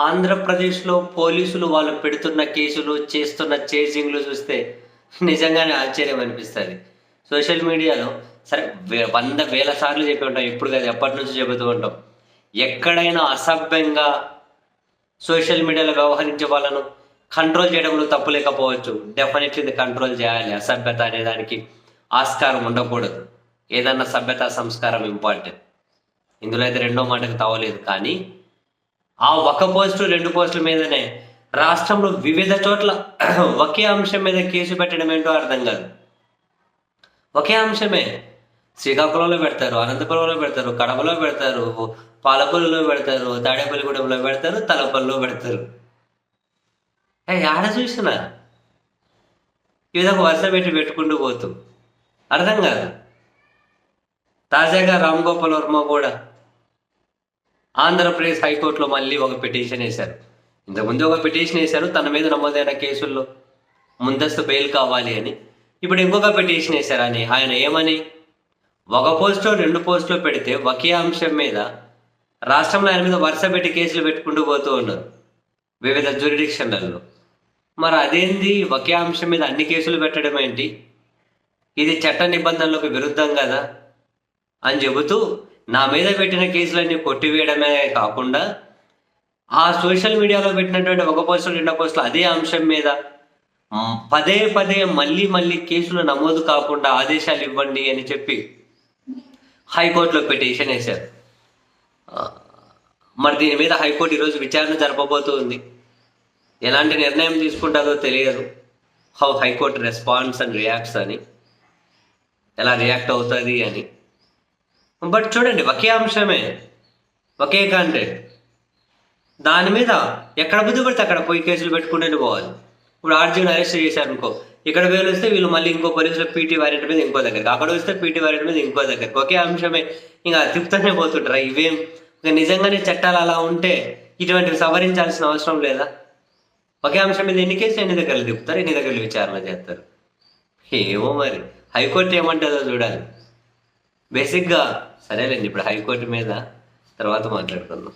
ఆంధ్రప్రదేశ్‌లో పోలీసులు వాళ్ళు పెడుతున్న కేసులు, చేస్తున్న చేజింగ్‌లు చూస్తే నిజంగానే ఆశ్చర్యం అనిపిస్తది. సోషల్ మీడియాలో సరే 100 వేల సార్లు చెప్పి ఉంటాం. ఇప్పుడు కాదు ఎప్పటినుంచో చెబుతూ ఉంటాం. ఎక్కడైనా అసభ్యంగా సోషల్ మీడియాలో వ్యవహరించే వాళ్ళను కంట్రోల్ చేయడంలో తప్పు లేకపోవచ్చు. డెఫినెట్‌లీ ఇది కంట్రోల్ చేయాలి. అసభ్యత అనే దానికి ఆస్కారం ఉండకూడదు. ఏదన్నా సభ్యత, సంస్కారం ఇంపార్టెంట్. ఇందులో అయితే రెండో మాటకు తావలేదు. కానీ ఆ ఒక పోస్టు, 2 పోస్టుల మీదనే రాష్ట్రంలో వివిధ చోట్ల ఒకే అంశం మీద కేసు పెట్టడం ఏంటో అర్థం కాదు. ఒకే అంశమే. శ్రీకాకుళంలో పెడతారు, అనంతపురంలో పెడతారు, కడపలో పెడతారు, పాలకొల్లులో పెడతారు, తాడేపల్లిగూడెంలో పెడతారు, తలపల్లిలో పెడతారు. యాడ చూసినా ఈ విధంగా వరుస పెట్టుకుంటూ పోతూ అర్థం కాదు. తాజాగా రామ్ గోపాల్ వర్మ కూడా ఆంధ్రప్రదేశ్ హైకోర్టులో మళ్ళీ ఒక పిటిషన్ వేశారు. ఇంతకుముందు ఒక పిటిషన్ వేశారు తన మీద నమోదైన కేసుల్లో ముందస్తు బెయిల్ కావాలి అని. ఇప్పుడు ఇంకొక పిటిషన్ వేశారు ఆయన ఏమని, ఒక పోస్టో 2 పోస్టులో పెడితే ఒకే అంశం మీద రాష్ట్రంలో ఆయన మీద వరుస పెట్టి కేసులు పెట్టుకుంటూ పోతూ ఉన్నారు వివిధ జ్యూరిడిక్షన్లలో. మరి అదేంది, ఒకే అంశం మీద అన్ని కేసులు పెట్టడం ఏంటి, ఇది చట్ట నిబంధనలకు విరుద్ధం కదా అని చెబుతూ నా మీద పెట్టిన కేసులన్నీ కొట్టివేయడమే కాకుండా ఆ సోషల్ మీడియాలో పెట్టినటువంటి ఒక పోస్టు 2 పోస్టులు అదే అంశం మీద పదే పదే మళ్ళీ కేసులు నమోదు కాకుండా ఆదేశాలు ఇవ్వండి అని చెప్పి హైకోర్టులో పిటిషన్ వేశారు. మరి దీని మీద హైకోర్టు ఈరోజు విచారణ జరపబోతుంది. ఎలాంటి నిర్ణయం తీసుకుంటుందో తెలియదు. How high court response and reacts అని, ఎలా రియాక్ట్ అవుతుంది అని. బట్ చూడండి, ఒకే అంశమే, ఒకే కాంటెంట్, దాని మీద ఎక్కడ బుద్ధి పడితే అక్కడ పోయి కేసులు పెట్టుకుంటూనే పోవాలి. ఇప్పుడు ఆర్జీని అరెస్ట్ చేశారు అనుకో, ఇక్కడ వేలు వస్తే వీళ్ళు మళ్ళీ ఇంకో పోలీసులు పీటీ వారెంట్ మీద ఇంకో దగ్గరికి, అక్కడ వస్తే పీటీ వారెంట్ మీద ఇంకో దగ్గరికి, ఒకే అంశమే ఇంకా తిప్పుతూనే పోతుంటారు. ఇవేం నిజంగానే చట్టాలు అలా ఉంటే ఇటువంటివి సవరించాల్సిన అవసరం లేదా? ఒకే అంశం మీద ఎన్ని కేసులు ఎన్ని దగ్గరలు తిప్పుతారు, ఎన్ని దగ్గరలు విచారణ చేస్తారు. ఏమో మరి హైకోర్టు ఏమంటుందో చూడాలి. బేసిక్గా సరేలేండి, ఇప్పుడు హైకోర్టు మీద తర్వాత మాట్లాడుకుందాం.